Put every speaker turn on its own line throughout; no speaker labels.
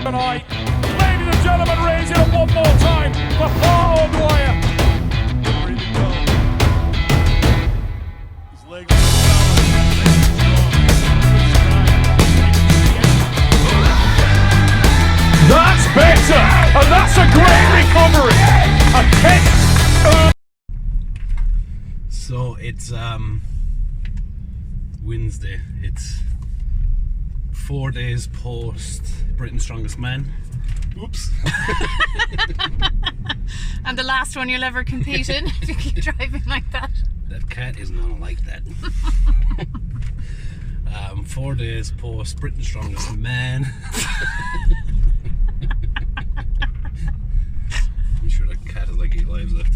tonight. Ladies and gentlemen, raise it up one more time for Paul O'Dwyer. Ready to go. His legs are That's better, and that's a great recovery. A kick.
So it's Wednesday. It's 4 days post Britain's Strongest Man. Oops.
And the last one you'll ever compete in if you keep driving like that.
That cat is not like that. 4 days post Britain's Strongest Man. I'm sure that cat has like 8 lives left.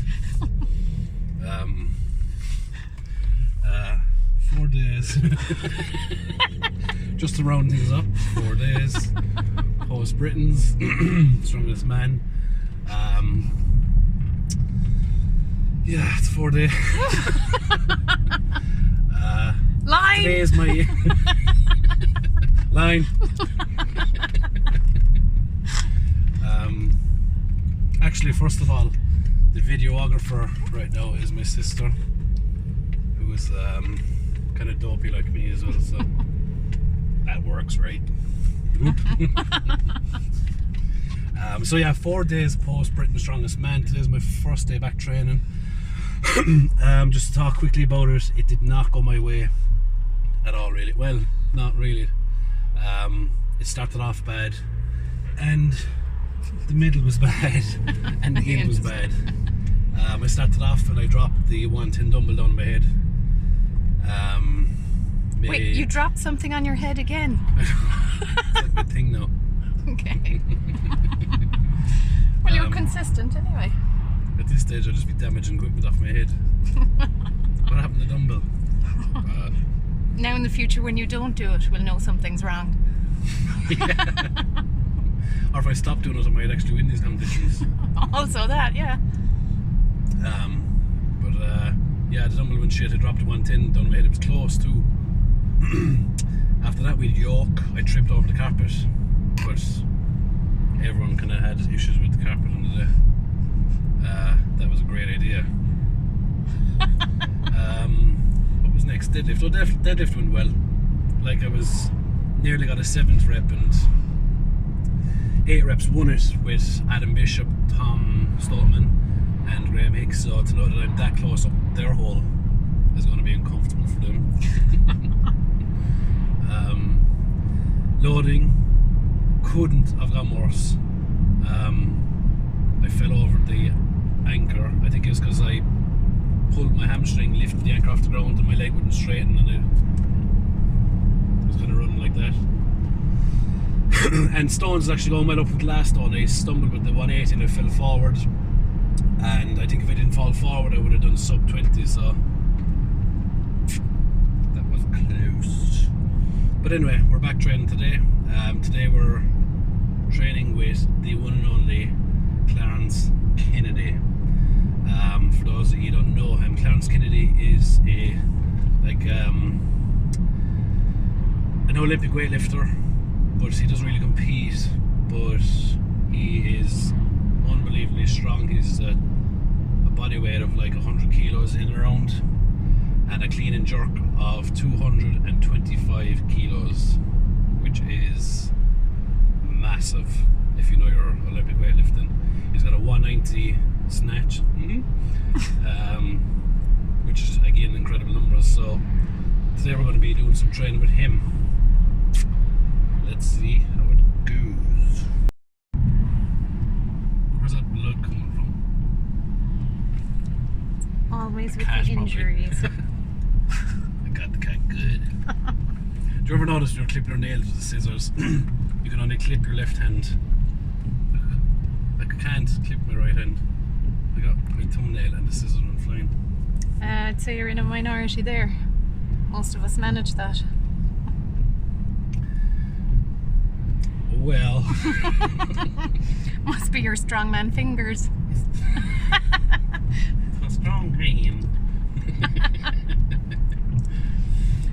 4 days. Just to round things up, 4 days post Britain's Strongest Man. Yeah, it's 4 days.
Line!
Today is my line. Actually, first of all, the videographer right now is my sister, who is kind of dopey like me as well, so that works, right? So yeah, 4 days post Britain's Strongest Man. Today's my first day back training. Just to talk quickly about it, it did not go my way at all, really. Well, not really. It started off bad, and the middle was bad, and the end was bad. I started off and I dropped the 110 dumbbell down on my head.
Wait, you dropped something on your head again?
It's like my thing now.
Okay. Well, you're consistent anyway.
At this stage, I'll just be damaging equipment off my head. What happened to the dumbbell?
Now in the future, when you don't do it, we'll know something's wrong.
Yeah. Or if I stop doing it, I might actually win these competitions.
Also that, yeah.
Yeah, the dumbbell went shit. I dropped the 110 down my head. It was close too. After that, we had yoke. I tripped over the carpet, but everyone kind of had issues with the carpet on the day. That was a great idea. What was next? Deadlift. Oh, deadlift went well. Like, I was nearly got a 7th rep and 8 reps won it with Adam Bishop, Tom Stoltman and Graham Hicks. So to know that I'm that close up their hole is going to be uncomfortable for them. Loading couldn't have gone worse. I fell over the anchor. I think it was because I pulled my hamstring, lifted the anchor off the ground, and my leg wouldn't straighten, and it was kind of running like that. And stones actually going well up with the last stone. I stumbled with the 180 and I fell forward, and I think if I didn't fall forward I would have done sub 20, so that was close. But anyway, we're back training today. Today we're training with the one and only Clarence Kennedy. For those of you who don't know him, Clarence Kennedy is an Olympic weightlifter, but he doesn't really compete, but he is unbelievably strong. He's a body weight of like 100 kilos in and around, and a clean and jerk of 225 kilos, which is massive if you know your Olympic weightlifting. He's got a 190 snatch, which is again incredible numbers. So today we're going to be doing some training with him. Let's see how it goes. Where's that blood coming from?
Always with
Cat,
the injuries.
I got the cat good. Do you ever notice when you're clipping your nails with the scissors, you can only clip your left hand? Like, I can't clip my right hand. I got my thumbnail and the scissors went flying.
I'd say you're in a minority there. Most of us manage that.
Well.
Must be your strongman fingers.
A strong hand.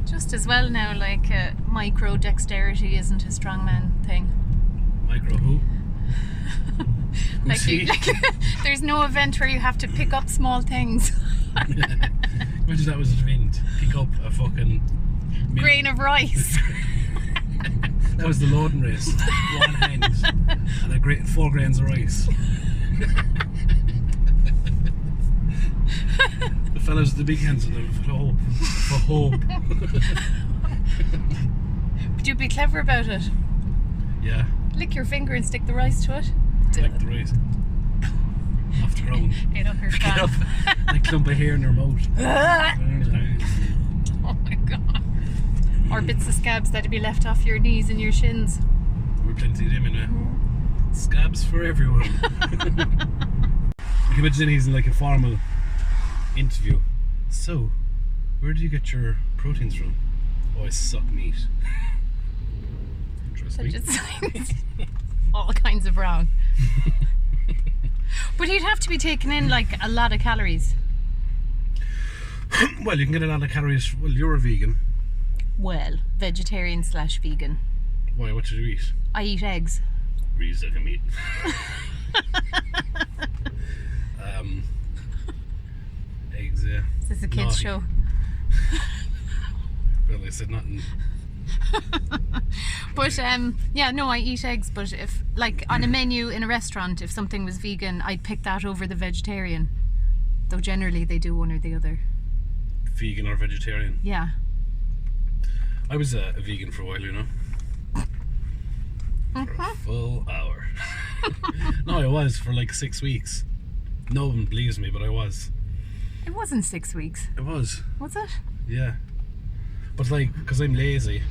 Just as well now, like micro dexterity isn't a strongman thing.
Macro who?
Like, there's no event where you have to pick up small things.
Imagine that was an event. Pick up a fucking
Grain of rice.
That was the loading race. One hand and a great 4 grains of rice. The fellas with the big hands of them for hope.
Would you be clever about it?
Yeah.
Lick your finger and stick the rice to it.
Like the rice. Off the ground.
Get up here,
Get up. And a clump of hair in their mouth.
Oh my god. Or bits of scabs that'd be left off your knees and your shins.
We're plenty of them in scabs for everyone. You can imagine he's in like a formal interview. So, where do you get your proteins from? Oh, I suck meat. Interesting.
That just sounds all kinds of wrong. But he'd have to be taking in like a lot of calories.
Well, you can get a lot of calories. Well, you're a vegan.
Well, vegetarian / vegan.
Why? What do you eat?
I eat eggs.
Really suck meat. Eggs, yeah.
Is this a kids' show?
Well, I said nothing.
But yeah, no, I eat eggs. But if like on a menu in a restaurant, if something was vegan, I'd pick that over the vegetarian. Though generally they do one or the other.
Vegan or vegetarian?
Yeah.
I was a vegan for a while, you know. For a full hour. No, I was for like 6 weeks. No one believes me, but I was.
It wasn't 6 weeks.
It was.
Was it?
Yeah. But like, because I'm lazy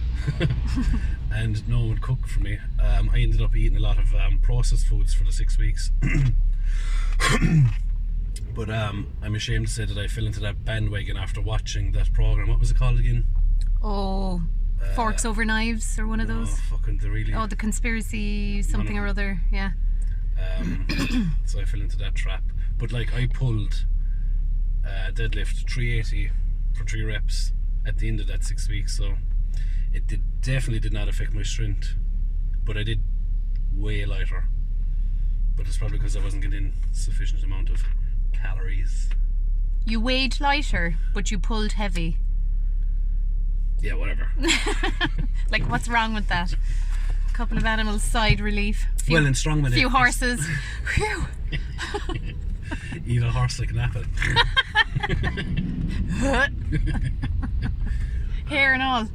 and no one would cook for me, I ended up eating a lot of processed foods for the 6 weeks. But I'm ashamed to say that I fell into that bandwagon after watching that program. What was it called again?
Oh, Forks Over Knives or one of those?
Fucking the really...
Oh, the conspiracy something or other, yeah.
So I fell into that trap. But like, I pulled deadlift 380 for 3 reps at the end of that 6 weeks, so it definitely did not affect my strength, but I did way lighter. But it's probably because I wasn't getting sufficient amount of calories.
You weighed lighter, but you pulled heavy.
Yeah, whatever.
Like, what's wrong with that? A couple of animals, side relief.
Well, in strongman,
few horses. Whew.
Eat a horse like an apple.
Hair and all.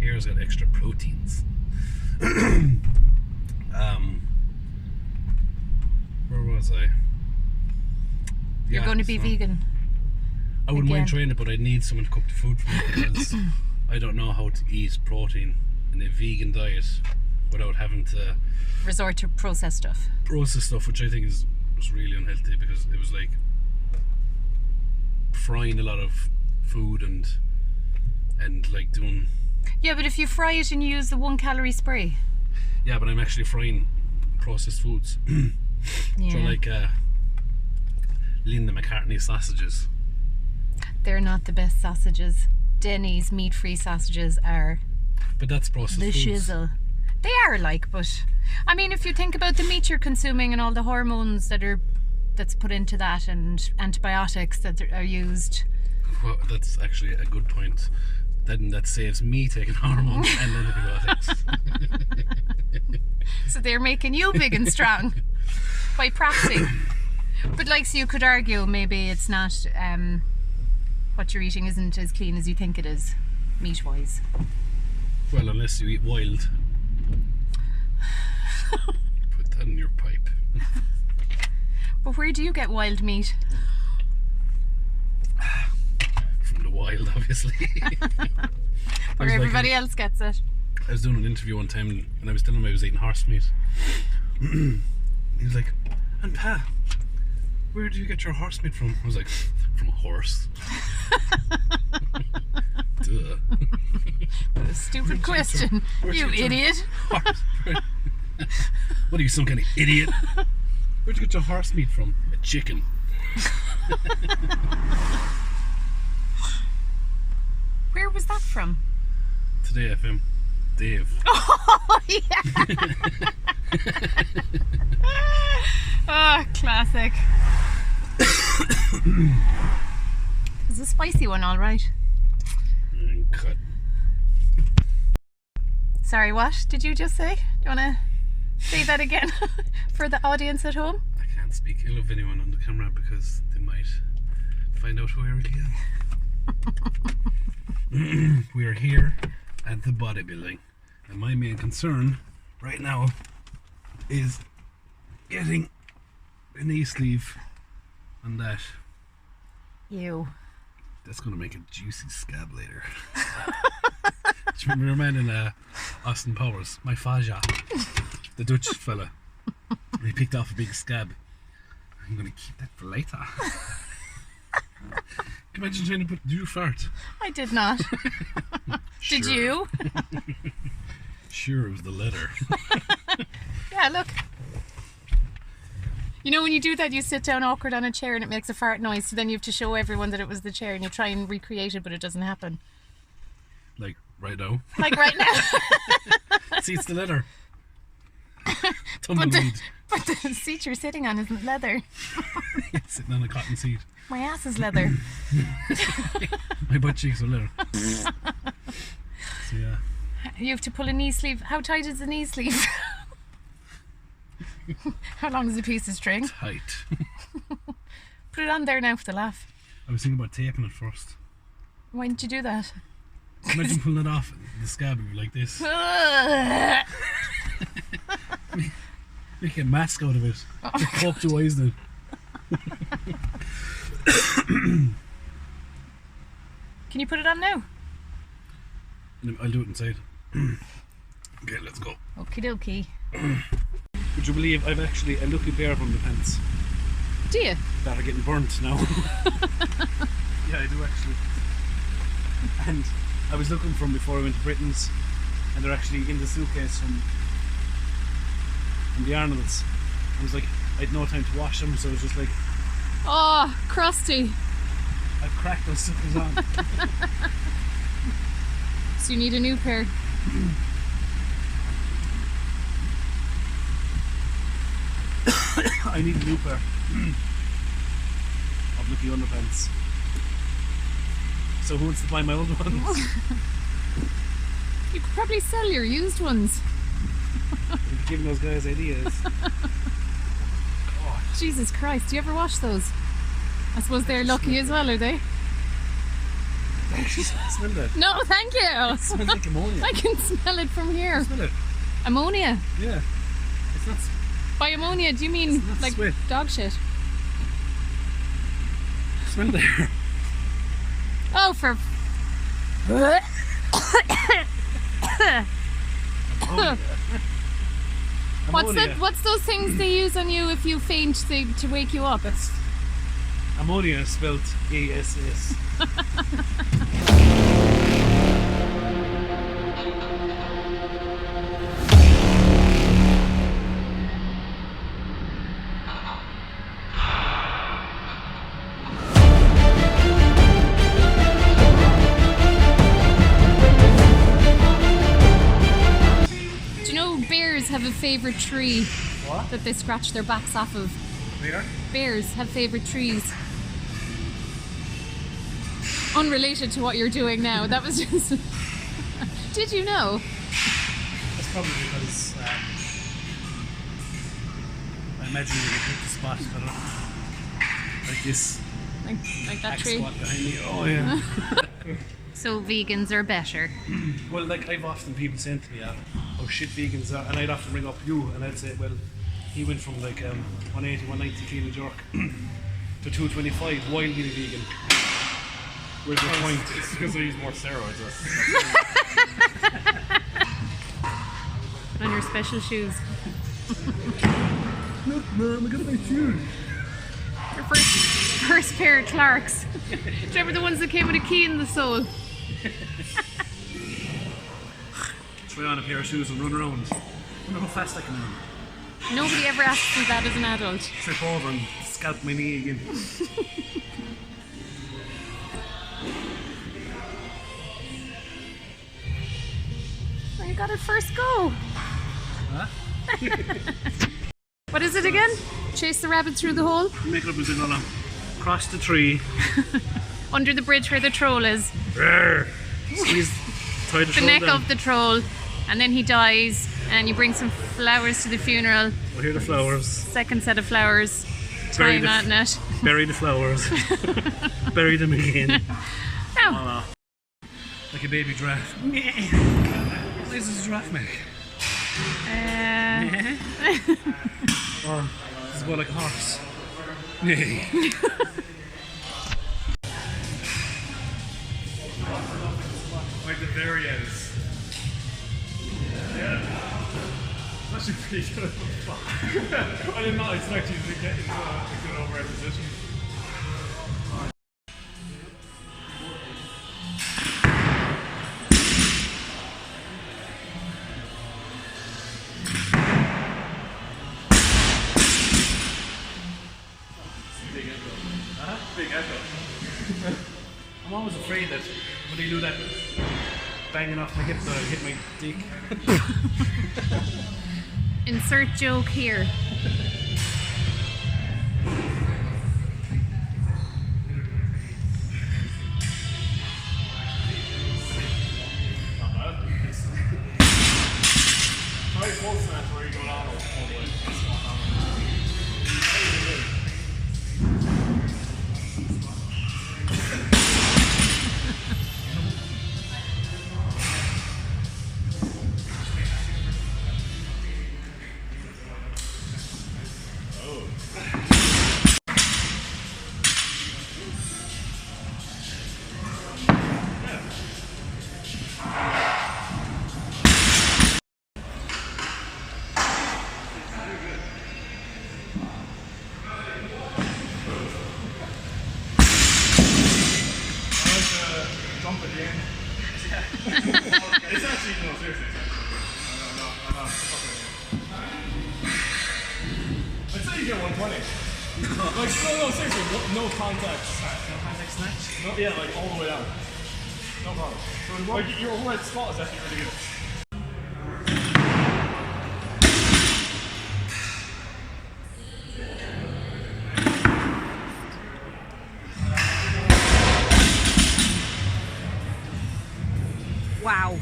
Hair's got extra proteins. Where was I?
You're going to be vegan.
I wouldn't mind
again.
trying it, but I need someone to cook the food for me because I don't know how to eat protein in a vegan diet without having to
Resort to processed stuff.
process stuff, which I think was really unhealthy because it was like frying a lot of food and like doing...
Yeah, but if you fry it and you use the 1 calorie spray.
Yeah, but I'm actually frying processed foods.
Yeah.
So like Linda McCartney sausages.
They're not the best sausages. Denny's meat-free sausages are
But that's processed
the
foods.
shizzle. They are like, but I mean, if you think about the meat you're consuming and all the hormones that's put into that and antibiotics that are used.
Well, that's actually a good point. Then that saves me taking hormones and antibiotics.
So they're making you big and strong by proxy. But like, so you could argue maybe it's not, what you're eating isn't as clean as you think it is, meat-wise.
Well, unless you eat wild. Put that in your pipe.
But where do you get wild meat?
From the wild, obviously.
Where everybody else gets it.
I was doing an interview one time and I was telling him I was eating horse meat. He was like, "And Pa, where do you get your horse meat from?" I was like, "From a horse." Duh.
What a stupid question. You idiot.
What are you, some kind of idiot? Where'd you get your horse meat from? A chicken.
Where was that from?
Today FM. Dave.
Oh, yeah. Oh, classic. Is a spicy one all right?
Cut.
Sorry, what did you just say? Do you want to say that again for the audience at home?
I can't speak ill of anyone on the camera because they might find out who I really am. We are here at the bodybuilding, and my main concern right now is getting a knee sleeve on that.
You.
That's going to make a juicy scab later. Do you remember a man in Austin Powers, my Faja, the Dutch fella? And he picked off a big scab. I'm going to keep that for later. Can you imagine trying to put... Did you fart?
I did not. Did
Sure.
you?
Sure, it was the letter.
Yeah, look. You know when you do that, you sit down awkward on a chair and it makes a fart noise, so then you have to show everyone that it was the chair and you try and recreate it, but it doesn't happen.
Like, right now.
Like right now.
See, it's the letter. Tumbleweed.
But the seat you're sitting on isn't leather.
Sitting on a cotton seat.
My ass is leather.
My butt cheeks are leather. So, yeah.
You have to pull a knee sleeve. How tight is the knee sleeve? How long is a piece of string?
Tight.
Put it on there now for the laugh.
I was thinking about taping it first.
Why didn't you do that?
Imagine pulling it off, the scab would be like this. Make a mask out of it. Poke two eyes then.
Can you put it on now?
I'll do it inside. Okay, let's go.
Okie dokie.
Would you believe I've actually a lucky pair of underpants
Do you?
that are getting burnt now? Yeah, I do actually. And I was looking for them before I went to Britain's, and they're actually in the suitcase from the Arnold's. I was like, I had no time to wash them, so I was just like,
Oh, crusty.
I've cracked those suckers on.
So you need a new pair.
I need a new pair of lucky underpants. So who wants to buy my old ones?
You could probably sell your used ones.
I'm giving those guys ideas.
Jesus Christ, do you ever wash those? I suppose they're lucky as well, are they?
Smell that.
No, thank you.
It smells like ammonia.
I can smell it from here.
Smell it.
Ammonia?
Yeah. It's not.
By ammonia, do you mean
not
like
sweat.
dog shit?
Smell there.
Oh, for...
Ammonia.
What's those things they use on you if you faint to wake you up?
That's ammonia spelled ASS.
Do you know bears have a favourite tree
What?
that they scratch their backs off of?
Where?
Bears have favourite trees. Unrelated to what you're doing now. That was just... Did you know?
That's probably because I imagine you would hit the spot kind of like this
Like that
axe
tree.
squat behind me. Oh yeah.
So vegans are better.
Well, like I've often people saying to me, "Oh shit, vegans are," and I'd often ring up you and I'd say, "Well, he went from like 180, 190 clean and jerk to 225 while being vegan." Where's your point?
It's because I use more steroids.
On your special shoes.
Look, Mom, I got my shoes.
Your first pair of Clarks. Do you remember the ones that came with a key in the sole?
Try on a pair of shoes and run around. I wonder how fast I can run.
Nobody ever asked me that as an adult.
Trip over and scalp my knee again.
Where are you got it first go.
Huh?
What is it again? Chase the rabbit through the hole?
Make it up as you go along. Cross the tree.
Under the bridge where the troll is.
Squeeze, tie
The neck of the troll. And then he dies. And you bring some flowers to the funeral.
Well, here are the flowers.
Second set of flowers. Tying that net.
Bury the flowers. Bury them again.
Now.
Like a baby giraffe. What is this giraffe make? Or is it more like a horse? Like the very ends. Yeah. It's actually pretty good. I did not expect you to get into a good overhead position. Big echo. I'm always afraid that when they do that banging off my hips, I'll hit my dick.
Insert joke here.
Not bad. Try full snatch where you go down all the way. Jump at the end. It's actually, no, seriously. I'm not fucking. I'd say you get 120. Like, no, seriously, no contact.
No contact snatch?
No, yeah, like all the way down. No problem. So like, your overhead squat is actually really good.
Wow.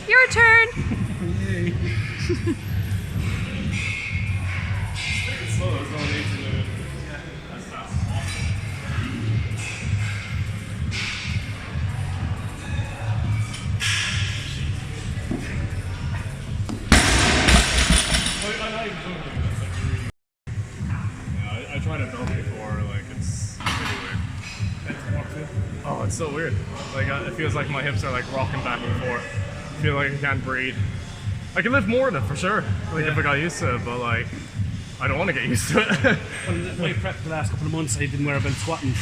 Your turn.
Yay. It's slow, there's no need to do it. Yeah, that's awesome. I'm not even doing it. That's like really. Yeah, I tried it before, like it's really weird. Oh, it's so weird. Like it feels like my hips are like rocking back and forth. I feel like I can't breathe. I can lift more of it for sure. Like if I got used to it, but like I don't want to get used to it.
When I prepped the last couple of months, I didn't wear a belt squatting.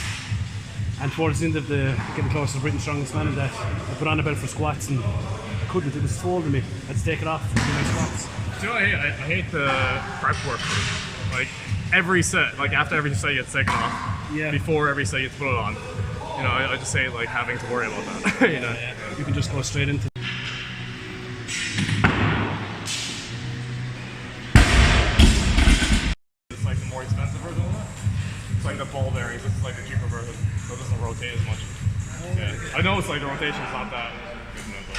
And towards the end of getting close to Britain's Strongest Man, that I put on a belt for squats and I couldn't. It was folding me. I had to take it off to do my squats.
Do you know what I hate? I hate the prep work. Like every set, like after every set you have to take it off.
Yeah.
Before every set you have to put it on. You know, I just hate like having to worry about that. You know.
Yeah. You can just go straight into.
It's like the more expensive version of it. It's like the ball bearings. This is like the cheaper version, so it doesn't rotate as much. Yeah. I know it's like the rotation's not that good in it, but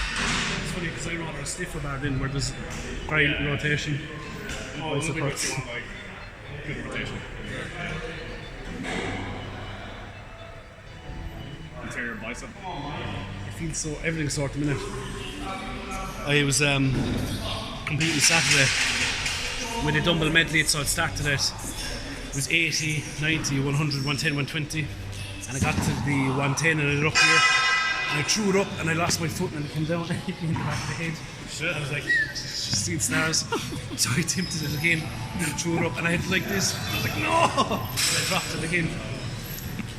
It's funny because I rather a stiffer bar than where there's high rotation.
oh, a little bit if you want like good rotation. Interior bicep.
It feels so, everything's sore at the minute. I was competing Saturday with a dumbbell medley, so it started at, it was 80, 90, 100, 110, 120, and I got to the 110 and I looked here, and I threw it up and I lost my foot and it came down and hit me in the back of the head.
Shit.
I was like, just seeing stars. So I attempted it again and I threw it up and I had like this. I was like, no! And I dropped it again.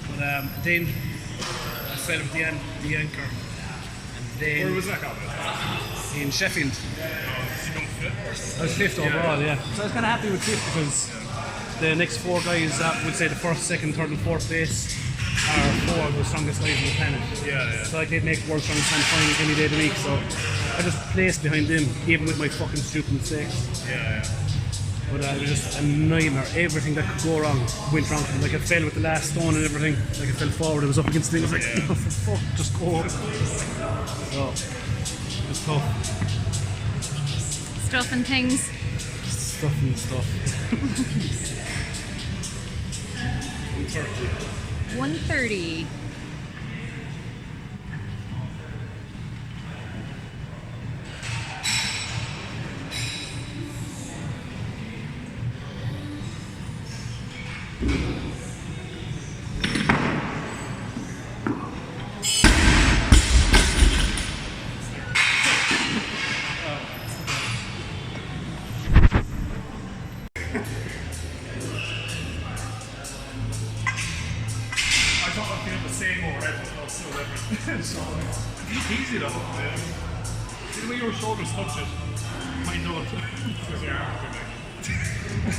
But then I fell with the anchor. And then
Where was that coming?
in Sheffield.
You don't fit?
I was fifth overall, yeah. So I was kind of happy with fifth because the next four guys that would say the first, second, third, and fourth place are four are the strongest guys on the planet.
Yeah.
So like they'd make world strongest man final any day of the week. So I just placed behind them, even with my fucking stupid mistakes.
Yeah.
But it was just a nightmare. Everything that could go wrong went wrong. Like I fell with the last stone and everything. Like I fell forward. I was up against things. I was like, oh, for fuck, just go. So it was tough.
Stuff and things.
Stuff and stuff.
130.
I thought I'd feel the same already, but it's still different. So, it's easy though. Yeah. See the way your shoulders touch it? Mine don't. Because your arms are big.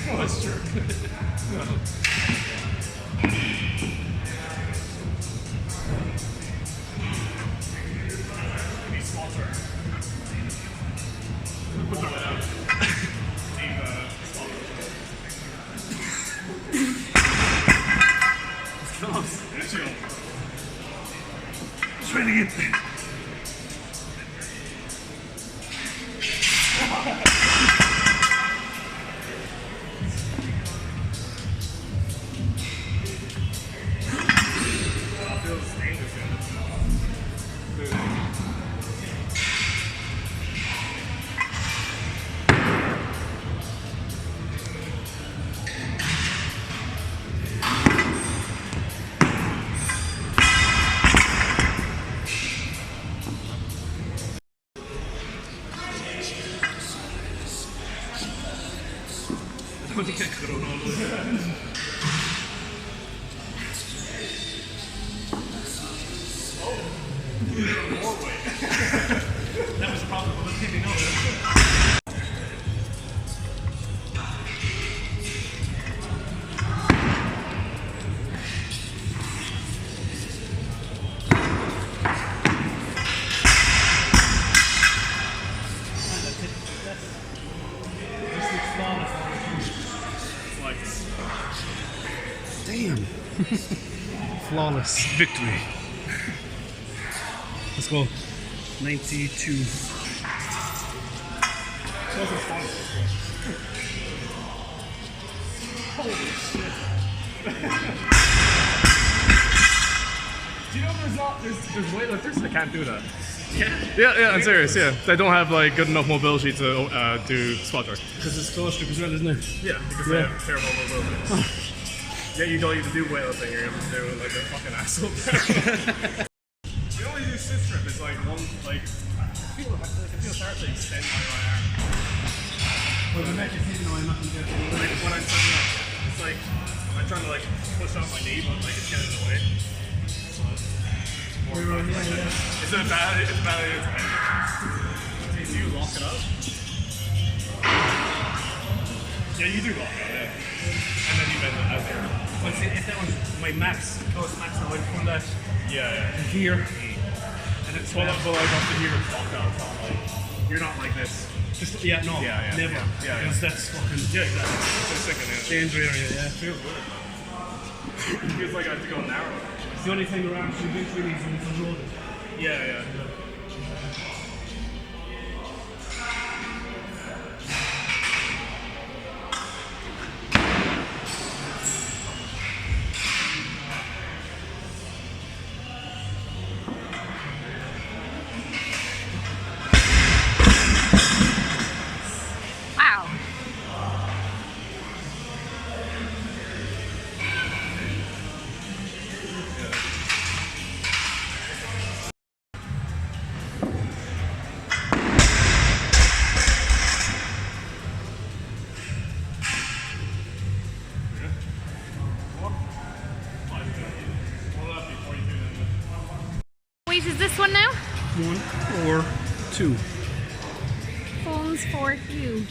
Well, that's true. Be smarter. Put that out. Deep
Close.
It's you.
Try it again.
Feels dangerous.
I don't think I could have rolled it. That was the problem. I was thinking, no. Damn. Flawless victory. Let's go. 92.
Do you know there's weightlifters that can't do that? Yeah, I'm serious, yeah. They don't have like good enough mobility to do squat rack.
Because it's close grip as well, isn't it?
Yeah, because they have terrible mobility. Yeah, you don't even do weightlifting, you're able to do it like a fucking asshole. The only do sit strip is like one, like, I feel hard to extend my right arm.
Well, the magic is, I'm not going to get it.
Like, when I'm setting up, it's like, I'm trying to like push out my knee, but like it's getting in the way. So, it's more fun like that. Is it bad? It's bad. Do you lock it out? Yeah, you do lock it out, yeah. And then you bend it out there.
Well, see, if that was my max, close max, I would pull that
Yeah.
here. And it's
Well, but like up to here, it's locked out. It's not like, you're not like this.
just, yeah, no,
Yeah,
never.
yeah.
Because that's fucking
Exactly. It's a second hand.
danger area, yeah.
It feels weird. It feels like I have to go narrow.
It's the only time your arms should be really is when it's unloaded.
Yeah.
Wow. Wait, is this one now?
1 or 2.
Phones for you.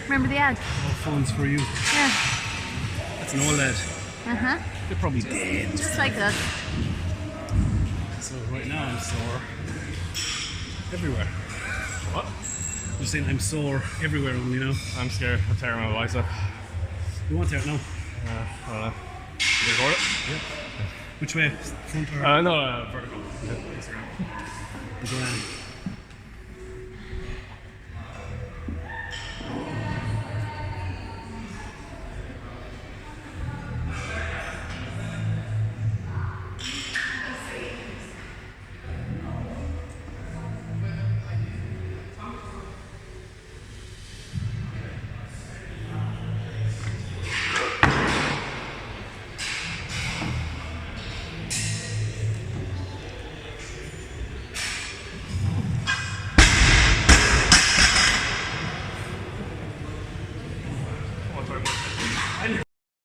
Remember the ad?
All phones for you.
Yeah.
That's an old ad.
Uh-huh.
They're probably dead.
Just like us.
So right now I'm sore everywhere.
What?
You're saying I'm sore everywhere only now.
I'm scared of tearing my bicep.
You want that now?
I don't know. You record it?
Which way? Front or
No, vertical.
go around?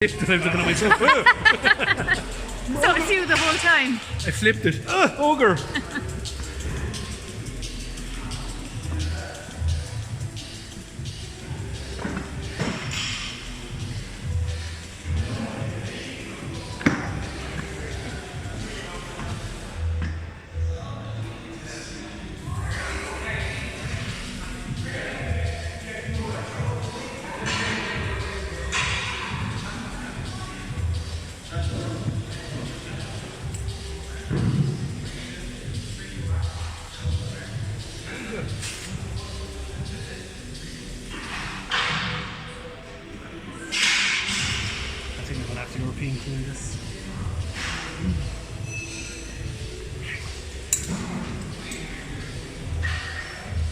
I was looking at myself.
So it's you the whole time.
I flipped it. Ogre! I think I'm gonna have to European clean this.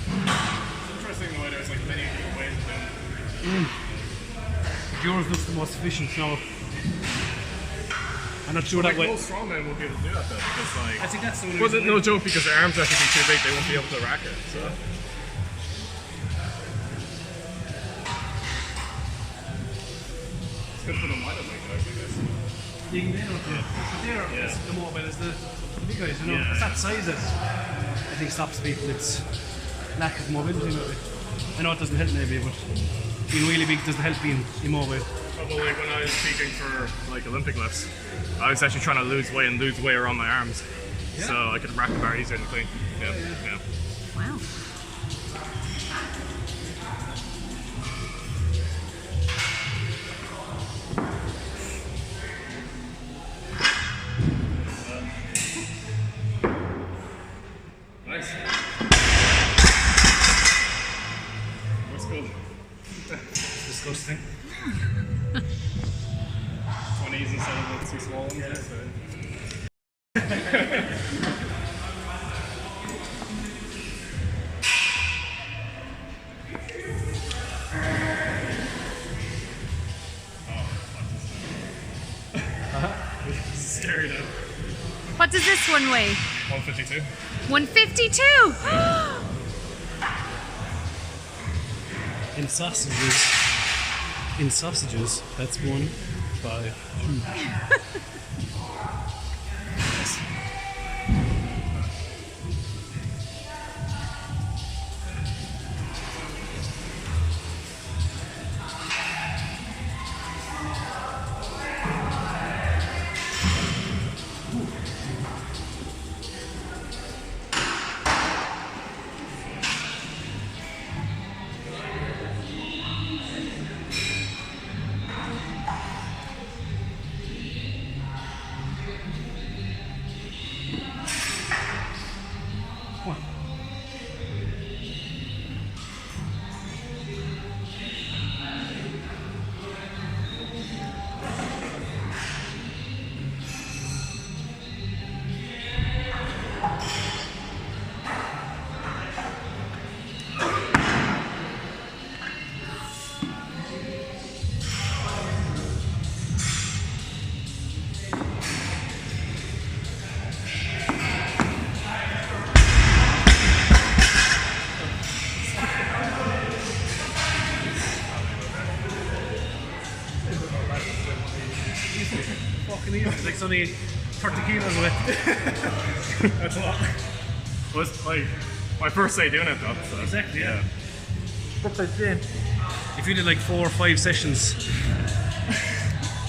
Interesting the way there's like many different ways of doing it.
Yours looks the most efficient now. I'm not sure
Like
that way.
most strongmen will be able to do that though, because like.
I think that's the only
Well,
reason
no
I-
joke, because their arms are actually too big, they won't be able to rack it. So. It's good for the lighter weight, actually, guys.
You can nail it, but there,
Yeah.
the mobile is the big guys, you know.
Yeah.
It's that size that I think stops people. It's lack of mobility, maybe. I know it doesn't help, maybe, but being really big doesn't help being immobile.
But like when I was peaking for like Olympic lifts, I was actually trying to lose weight around my arms, so I could rack the bar easier and clean. Yeah.
Wow.
Nice. That's cool.
Disgusting.
20s instead of the 2 small ones. Yeah. So. Scary though.
What does this one weigh?
152.
152!
In sausages, that's 1, 5, 2. Fucking easy. Like it's only 30 kilos away.
That's a lot. Was like my first day doing it though. So.
Exactly, yeah. If you did like 4 or 5 sessions,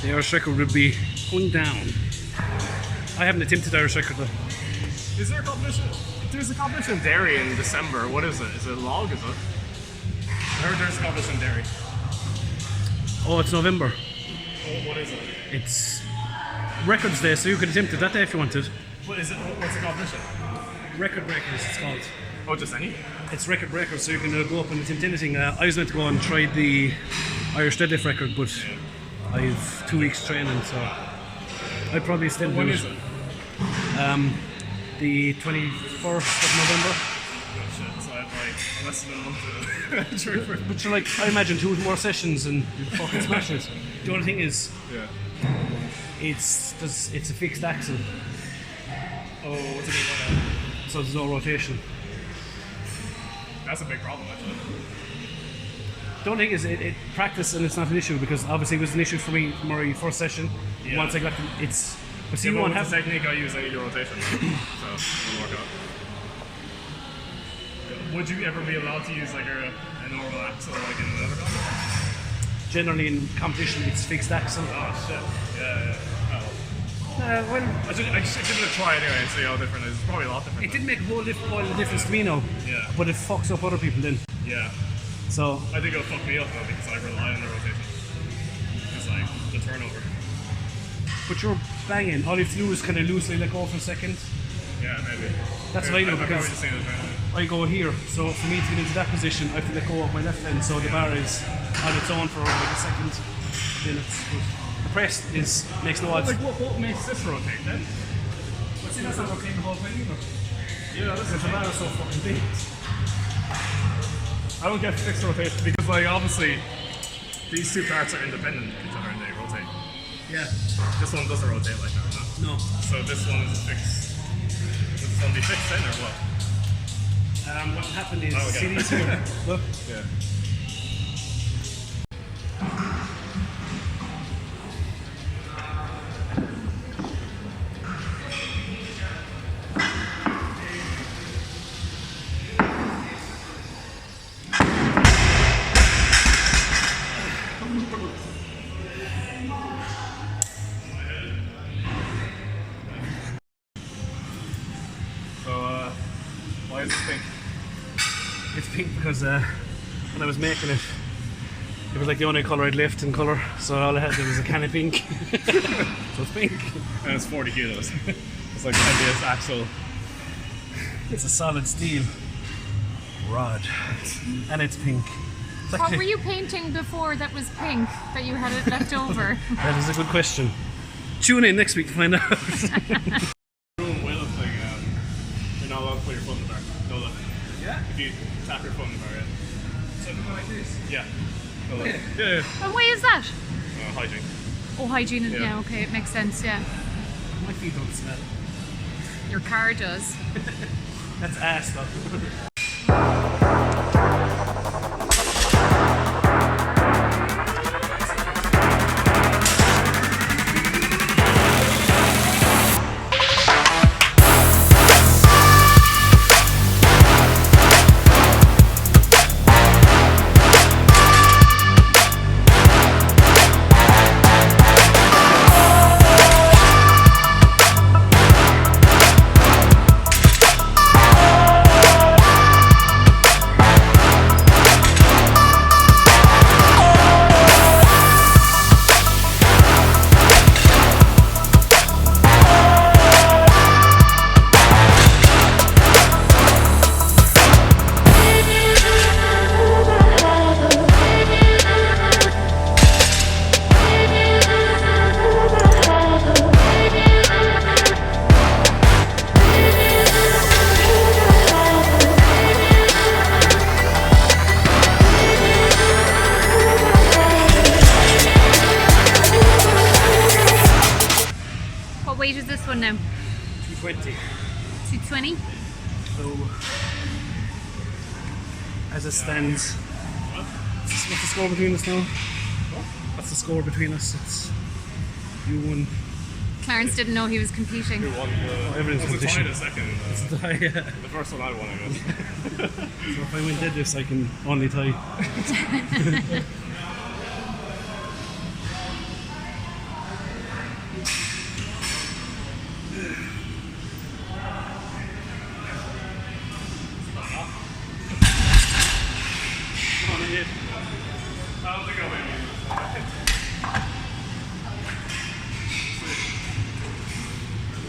the Irish record would be going down. I haven't attempted Irish record though.
Is there a competition? There's a competition in Derry in December. What is it? Is it log? Is it? I heard there's a competition in Derry.
Oh, it's November.
Oh, what is it?
It's Records Day, so you could attempt it that day if you wanted.
What is it? What's the competition?
Record Breakers, it's called.
Oh, just any?
It's Record Breakers, so you can go up and attempt anything. I was meant to go and try the Irish Deadlift record, but I have 2 weeks training, so I'd probably still do
When
it.
is it?
The 21st of November.
Oh shit, so I have like less than a month to train for it.
But you're like, I imagine 2 more sessions and you fucking smash it. The only thing is,
Yeah.
it's a fixed axle,
Oh, what's it mean by that?
so there's no rotation.
That's a big problem, actually.
The only thing is, it practice and it's not an issue because obviously it was an issue for me for my first session.
Yeah.
Once I got it's. But see,
Yeah,
you
but
won't
with
have.
the technique I use, I need a rotation. So, it'll work out. Would you ever be allowed to use like a normal axle like in another competition?
Generally in competition, it's fixed axle.
Oh shit. Yeah. Oh.
Well,
I should give it a try anyway and see how different it is. It's probably a lot different.
it didn't make a whole pile of difference to me now.
Yeah.
But it fucks up other people then.
Yeah.
So
I think it'll fuck me up though because I rely on the rotation. It's like the turnover.
but you're banging. All you have to do is kind of loosely let go for a second.
Yeah, maybe.
That's what I do
I've probably
because
just seen it turn.
I go here. So for me to get into that position, I have to let go of my left hand. So the bar is on its own for like a second. Then it's the press makes no odds.
Like what makes this rotate then?
But see, that's not rotating the whole thing either.
Yeah,
Because the bar is so fucking big.
I don't get fixed rotation because like obviously these two parts are independent of each other and they rotate.
Yeah.
This one doesn't rotate like that, no?
No.
So this one is fixed. Would this one be fixed then or what?
What happened is,
Oh, okay.
see these here? Look.
Yeah. So why is this pink?
It's pink because when I was making it, it was like the only colour I'd left in colour, so all I had there was a can of pink. So it's pink.
And it's 40 kilos. It's like the heaviest axle.
It's a solid steel rod, and it's pink. It's
What
actually-
were you painting before that was pink that you had it left over?
That is a good question. Tune in next week to find out.
Doing weightlifting, you're not allowed to put your foot in the bar. No lift.
Yeah?
If you tap your foot in the bar, yeah.
Something like this.
Yeah. No lift. Yeah.
And why is that?
Hygiene.
Oh, hygiene.
Yeah.
Yeah, okay, it makes sense, yeah.
My feet don't smell.
Your car does.
That's ass though.
What weight is this one now?
220.
220?
So, as it stands, what's the score between us now? What's the score between us? It's you won.
Clarence didn't know he was competing.
Who won the...
Everything's
was a tie
competition.
the second.
Yeah.
The first one I won, I guess.
So if I win deadlifts, I can only tie.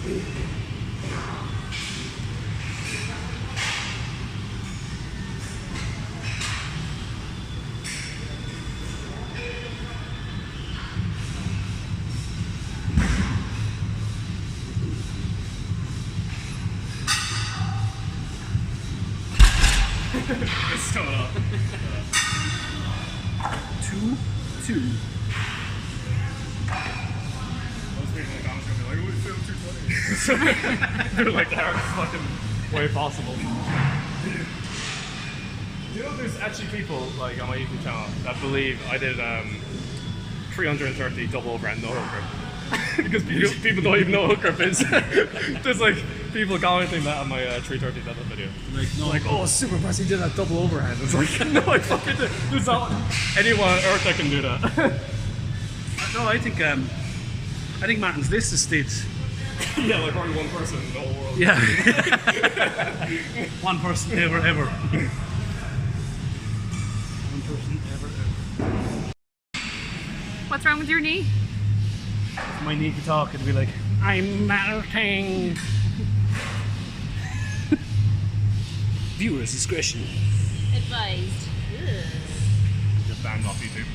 It's still up. 2-2. Most people in the comments gonna be like, "Oh, we feel 220." They're like the hardest fucking way possible. You know, there's actually people like on my YouTube channel that believe I did 330 double overhand no hook grip. Because people don't even know what hook grip is. There's like people commenting that on my 330 deadlift video. Like, oh, super impressed, he did that double overhand. It's like, no, I fucking did. There's not anyone on earth that can do that.
No, I think Martin's list is states.
Yeah, like only one person in the whole world.
Yeah. One person ever. One person ever.
What's wrong with your knee?
If my knee could talk, it'd be like, I'm melting. Viewers discretion.
Advised.
Just banned off YouTube.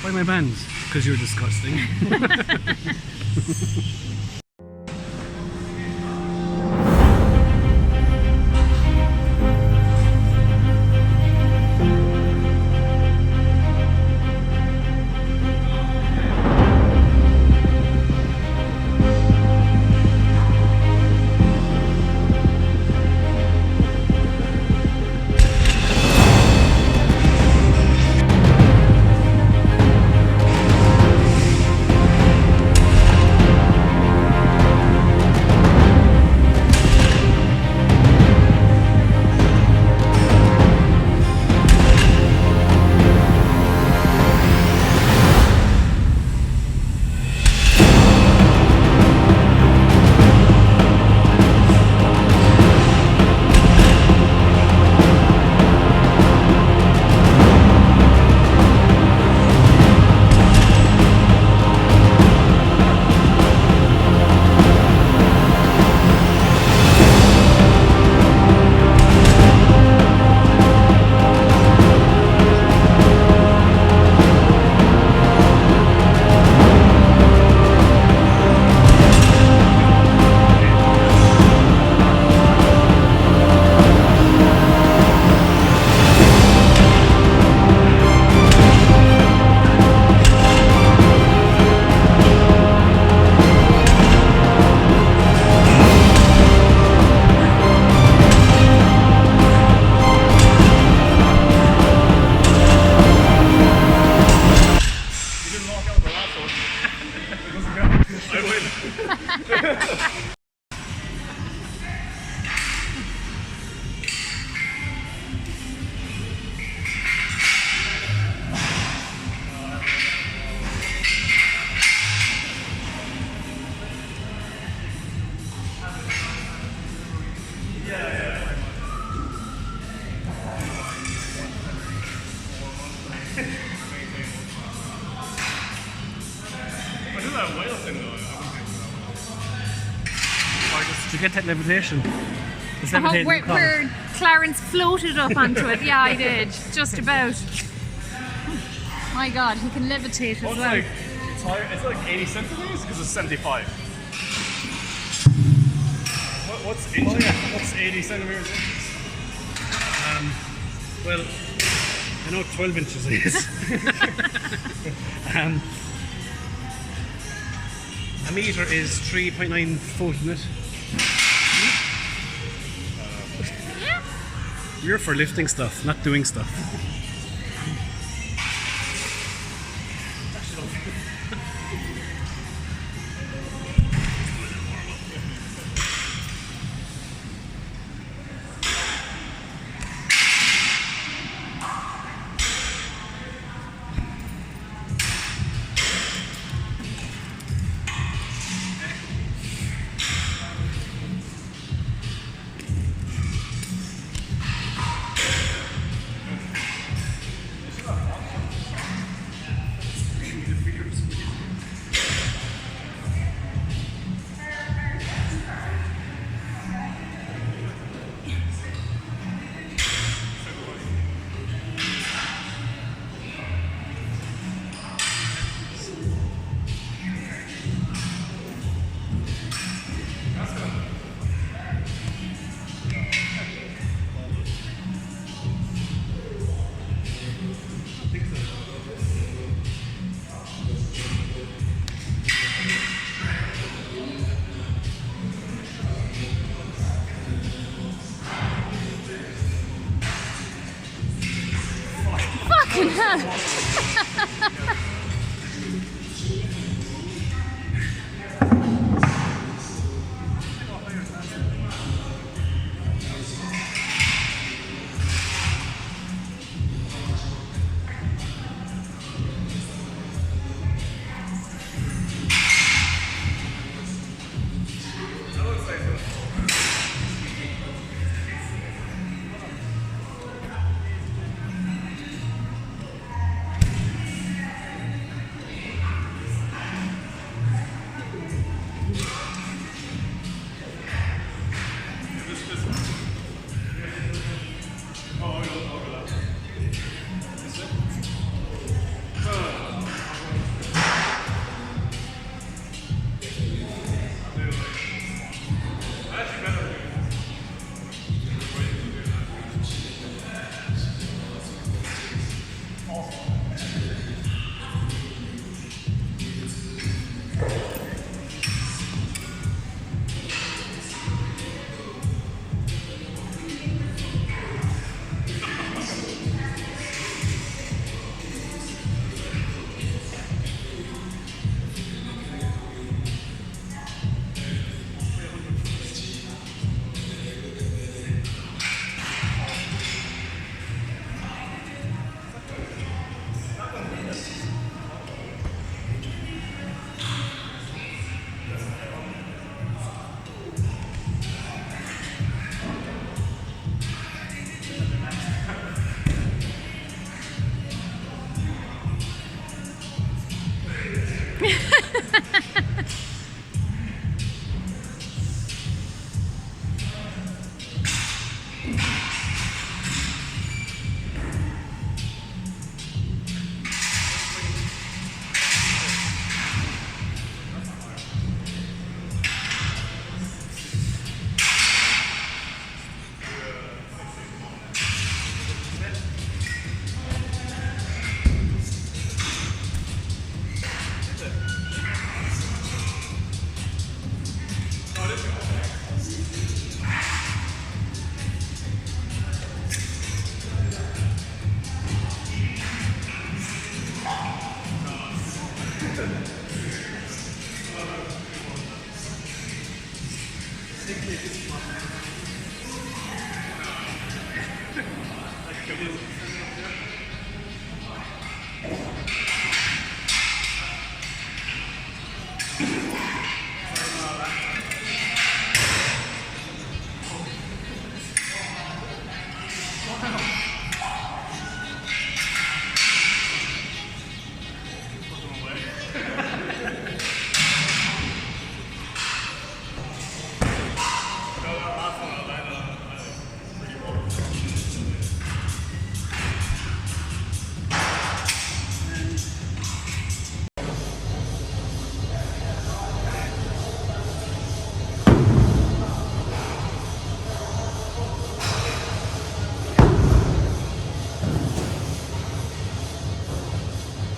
Why my banned? Because you're disgusting. To get that levitation. It's levitating in the car.
Where Clarence floated up onto it. Yeah, I did. Just about. My God, he can levitate as
Well,
well.
it's like 80 centimeters because it's 75. What's 80 centimeters inches?
Well, I know 12 inches is. A meter is 3.9 foot, isn't it?
Yeah.
You're for lifting stuff, not doing stuff.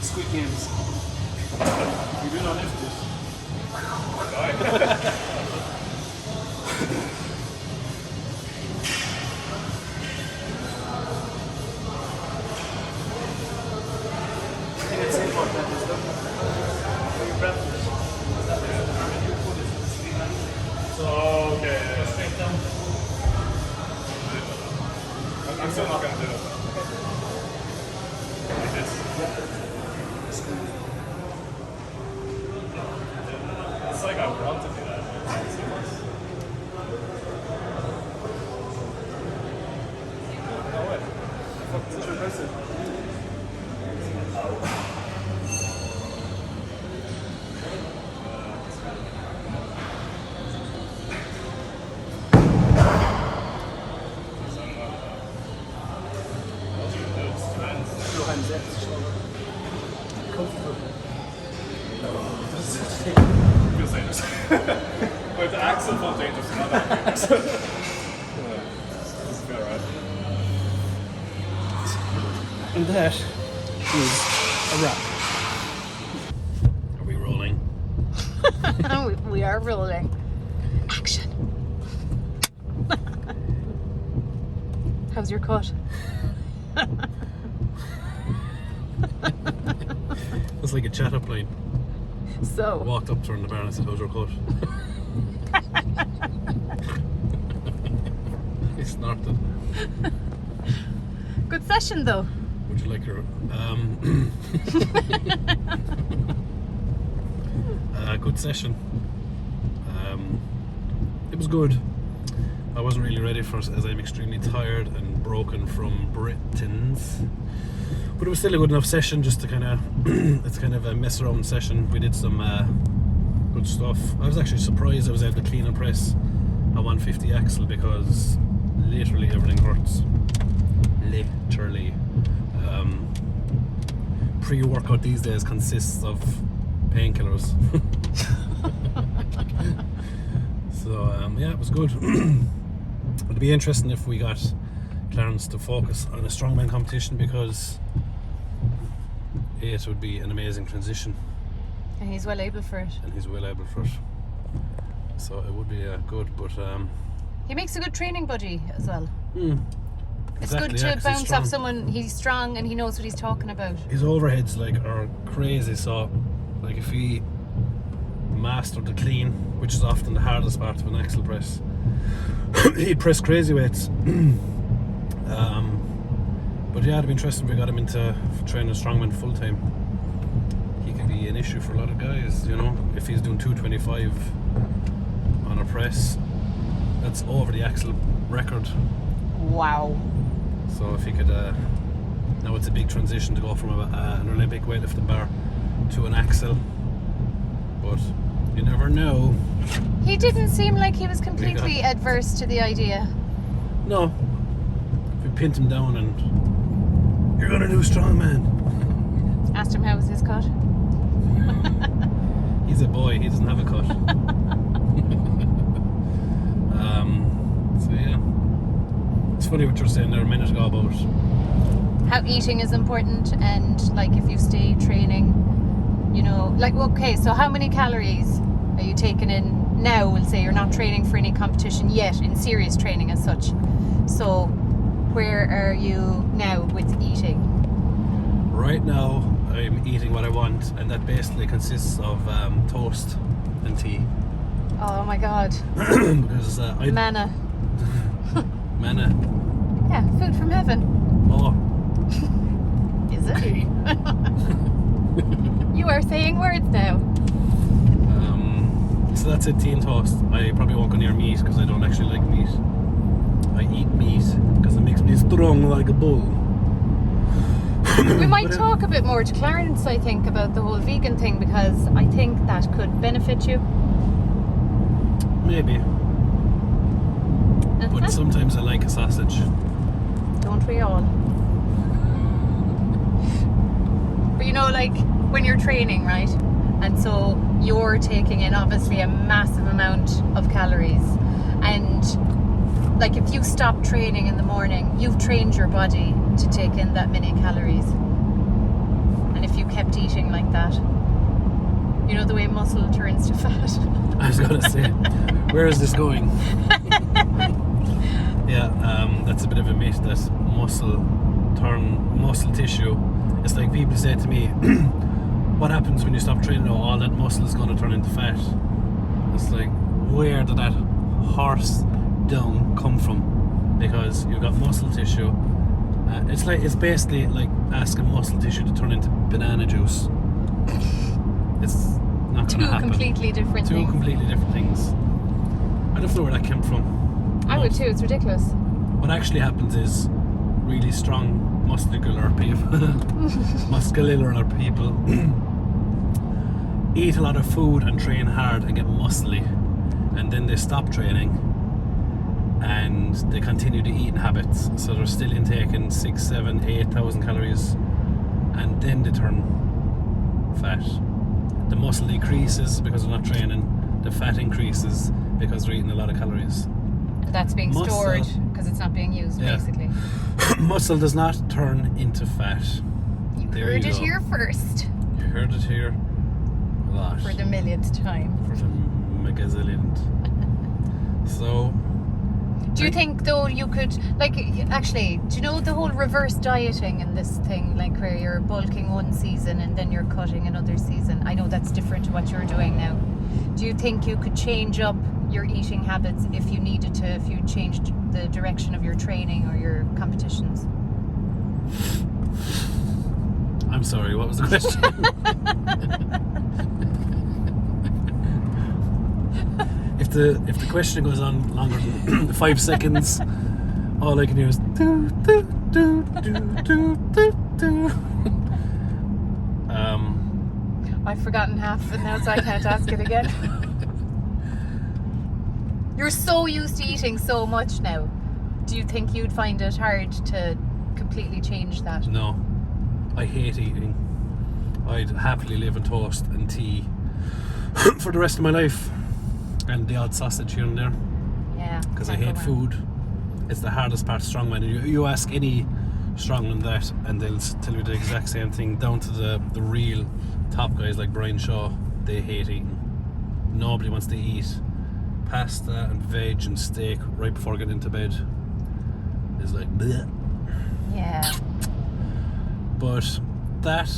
Squid Games.
You do not lift this.
I think it's important is that for your breath.
So, okay.
Straight down.
I'm still not going to do it. Like this. It's like I want to do that. No way. Fuck, this is impressive. Feels dangerous. But the axle felt dangerous, not that. This is good, right?
And that is a wrap.
Are we rolling?
We are rolling. Action. How's your cut?
like a chat-up line.
So,
Walked up to her in the bar and I said, how's your cut? He snorted.
good session though.
Would you like her? Good session. It was good. I wasn't really ready for it as I'm extremely tired and broken from Britons. But it was still a good enough session just to kind of, it's kind of a mess around session. We did some good stuff. I was actually surprised I was able to clean and press a 150 axle because literally everything hurts. Literally. Pre-workout these days consists of painkillers. So yeah, it was good. It'd be interesting if we got Clarence to focus on a strongman competition because it would be an amazing transition.
And he's well able for it.
And he's well able for it. So it would be good, but
He makes a good training buddy as well. It's
exactly,
good to
'cause he's
bounce
strong.
off someone. He's strong and he knows what he's talking about.
His overheads are crazy, so like if he mastered the clean, which is often the hardest part of an axle press, he'd press crazy weights. But yeah, it'd be interesting if we got him into training strongman full time. He could be an issue for a lot of guys, you know. If he's doing 225 on a press, that's over the axle record.
Wow.
So if he could, now it's a big transition to go from an Olympic weightlifting bar to an axle, but you never know.
He didn't seem like he was completely adverse to the idea.
No, if we pinned him down and you're gonna do strongman.
Asked him how was his cut.
He's a boy, he doesn't have a cut. So yeah, it's funny what you're saying there a minute ago about
How eating is important, and like if you stay training, you know, like okay, so how many calories are you taking in now? We'll say you're not training for any competition yet, in serious training as such. So where are you now with eating?
right now. I'm eating what I want, and that basically consists of toast and tea.
Oh my god.
Because
Manna.
Manna.
Yeah, food from heaven.
Oh.
Is it?
Okay.
You are saying words now.
So that's it, tea and toast. I probably won't go near meat because I don't actually like meat. I eat meat because it makes me strong like a bull.
We might talk a bit more to Clarence, I think, about the whole vegan thing, because I think that could benefit you.
Maybe. But sometimes I like a sausage.
Don't we all? But you know, like when you're training, right? And so you're taking in obviously a massive amount of calories. And like if you stop training in the morning, you've trained your body to take in that many calories. And if you kept eating like that, you know the way muscle turns to fat.
I was gonna say, where is this going? Yeah, that's a bit of a myth that muscle tissue. It's like people say to me, what happens when you stop training? Oh, all that muscle is going to turn into fat. It's like, where did that horse dung come from? Because you've got muscle tissue. It's basically like asking muscle tissue to turn into banana juice. It's not going to happen.
Two completely different things.
Two completely different things. I don't know where that came from.
I would too, it's ridiculous.
What actually happens is really strong muscular people eat a lot of food and train hard and get muscly, and then they stop training and they continue to eat in habits, so they're still intaking 6, 7, 8,000 calories, and then they turn fat. The muscle decreases because they're not training, the fat increases because they're eating a lot of calories.
That's being stored because it's not being used, basically.
Muscle does not turn into fat.
You heard it here first.
You heard it here a lot.
For the millionth time.
For the megazillionth. So,
Do you think though you could, like, actually, do you know the whole reverse dieting and this thing, like where you're bulking one season and then you're cutting another season? I know that's different to what you're doing now. Do you think you could change up your eating habits if you needed to, if you changed the direction of your training or your competitions?
I'm sorry, what was the question? If the question goes on longer than 5 seconds, all I can hear is do do do do do do do.
I've forgotten half of it now, so I can't ask it again. You're so used to eating so much now. Do you think you'd find it hard to completely change that?
No, I hate eating. I'd happily live on toast and tea for the rest of my life, and the odd sausage here and there.
Yeah.
Because I
can't
hate
go wrong.
food. It's the hardest part of strongman. You ask any strongman that, and they'll tell you the exact same thing, down to the real top guys like Brian Shaw. They hate eating. Nobody wants to eat pasta and veg and steak right before getting into bed. It's like bleh.
Yeah.
But that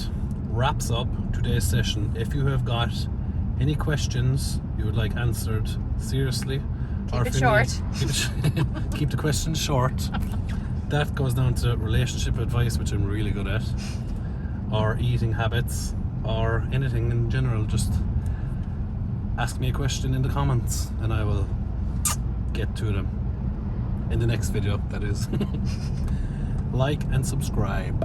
wraps up today's session. If you have got any questions you would like answered seriously,
Keep it
if you
short.
keep the questions short. That goes down to relationship advice, which I'm really good at, or eating habits, or anything in general. Just ask me a question in the comments and I will get to them in the next video, that is. Like and subscribe.